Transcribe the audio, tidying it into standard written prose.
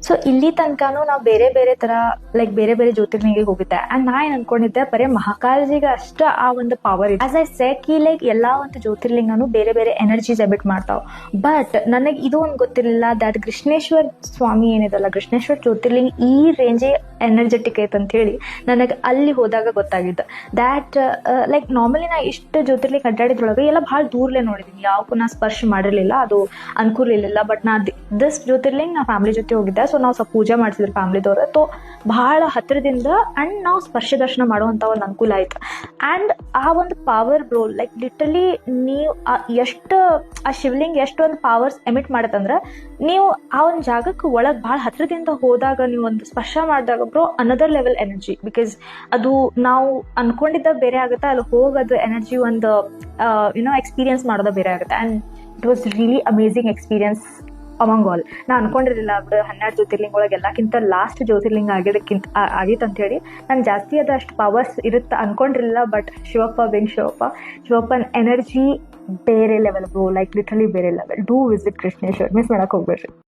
So ಇಲ್ಲಿ ತನಕನೂ ನಾವು ಬೇರೆ ಬೇರೆ ತರ ಲೈಕ್ ಬೇರೆ ಬೇರೆ ಜ್ಯೋತಿರ್ಲಿಂಗಿಗೆ ಹೋಗಿದ್ದೆ ಅಂಡ್ ನಾ ಏನ್ ಅನ್ಕೊಂಡಿದ್ದೆ ಬರೀ ಮಹಾಕಾಳಜಿಗೆ ಅಷ್ಟ ಆ ಒಂದು ಪವರ್ ಇದೆ. As I said Ki like ಎಲ್ಲಾ ಒಂದು ಜ್ಯೋತಿರ್ಲಿಂಗನು ಬೇರೆ ಬೇರೆ ಎನರ್ಜೀಸ್ ಎಬಿಟ್ ಮಾಡ್ತಾವ. ಬಟ್ ನನಗೆ ಇದು ಒಂದು ಗೊತ್ತಿರಲಿಲ್ಲ ದಟ್ ಕೃಷ್ಣೇಶ್ವರ್ ಸ್ವಾಮಿ ಏನಿದಲ್ಲ, ಕೃಷ್ಣೇಶ್ವರ್ ಜ್ಯೋತಿರ್ಲಿಂಗ ಈ ರೇಂಜೇ ಎನರ್ಜೆಟಿಕ್ ಐತೆ ಅಂತ ಹೇಳಿ ನನಗೆ ಅಲ್ಲಿ ಹೋದಾಗ ಗೊತ್ತಾಗಿದ್ದು. ದ್ಯಾಟ್ ಲೈಕ್ ನಾರ್ಮಲಿ ನಾ ಇಷ್ಟು ಜ್ಯೋತಿರ್ಲಿಂಗ ಅಡ್ಡಾಡಿದ್ರೊಳಗೆ ಎಲ್ಲ ಭಾಳ ದೂರಲೇ ನೋಡಿದ್ದೀನಿ, ಯಾವಕ್ಕೂ ನಾ ಸ್ಪರ್ಶ ಮಾಡಿರಲಿಲ್ಲ, ಅದು ಅನುಕೂಲ ಇರಲಿಲ್ಲ. ಬಟ್ ನಾ ದಿಸ್ ಜ್ಯೋತಿರ್ಲಿಂಗ್ ನಾ ಫ್ಯಾಮಿಲಿ ಜೊತೆ ಹೋಗಿದ್ದೆ. ಸೊ ನಾವು ಸ್ವಲ್ಪ ಪೂಜೆ ಮಾಡಿಸಿದ್ರು ಫ್ಯಾಮಿಲಿದವ್ರು. ಸೊ ಭಾಳ ಹತ್ತಿರದಿಂದ ಅಂಡ್ ನಾವು ಸ್ಪರ್ಶ ದರ್ಶನ ಮಾಡುವಂಥ ಒಂದು ಅನುಕೂಲ ಆಯ್ತು. ಆ್ಯಂಡ್ ಆ ಒಂದು ಪವರ್ ಬ್ರೋ ಲೈಕ್ ಲಿಟರಲಿ ನೀವು ಎಷ್ಟು ಆ ಶಿವಲಿಂಗ ಎಷ್ಟು ಒಂದು ಪವರ್ಸ್ ಎಮಿಟ್ ಮಾಡತ್ತಂದ್ರೆ ನೀವು ಆ ಒಂದು ಜಾಗಕ್ಕೆ ಒಳಗೆ ಭಾಳ ಹತ್ತಿರದಿಂದ ಹೋದಾಗ ನೀವು ಒಂದು ಸ್ಪರ್ಶ ಮಾಡಿದಾಗ bro another level energy. Because ಅದು ನಾವು ಅನ್ಕೊಂಡಿದ್ದ ಬೇರೆ ಆಗುತ್ತೆ, ಅಲ್ಲಿ ಹೋಗೋದು ಎನರ್ಜಿ ಒಂದು ಎಕ್ಸ್ಪೀರಿಯನ್ಸ್ ಮಾಡೋದು ಬೇರೆ ಆಗುತ್ತೆ. And it was really amazing experience among all. ನಾ ಅನ್ಕೊಂಡಿರಲಿಲ್ಲ ಬಿಡು 12 ಜ್ಯೋತಿರ್ಲಿಂಗ ಒಳಗೆ ಎಲ್ಲಕ್ಕಿಂತ ಲಾಸ್ಟ್ ಜ್ಯೋತಿರ್ಲಿಂಗ ಆಗಿತ್ತು ಅಂತ ಹೇಳಿ. ನಾನು ಜಾಸ್ತಿ ಅದು ಅಷ್ಟು ಪವರ್ಸ್ ಇರುತ್ತೆ ಅನ್ಕೊಂಡಿರಲಿಲ್ಲ. ಬಟ್ ಶಿವಪ್ಪನ ಎನರ್ಜಿ ಬೇರೆ ಲೆವೆಲ್ ಬ್ರೋ, ಲೈಕ್ ಲಿಟರಲಿ ಬೇರೆ ಲೆವೆಲ್. ಡೂ ವಿಸಿಟ್ ಕೃಷ್ಣೇಶ್ವರ್, ಮಿಸ್ ಮಾಡಕ್ಕೆ ಹೋಗ್ಬೇಡ್ರಿ.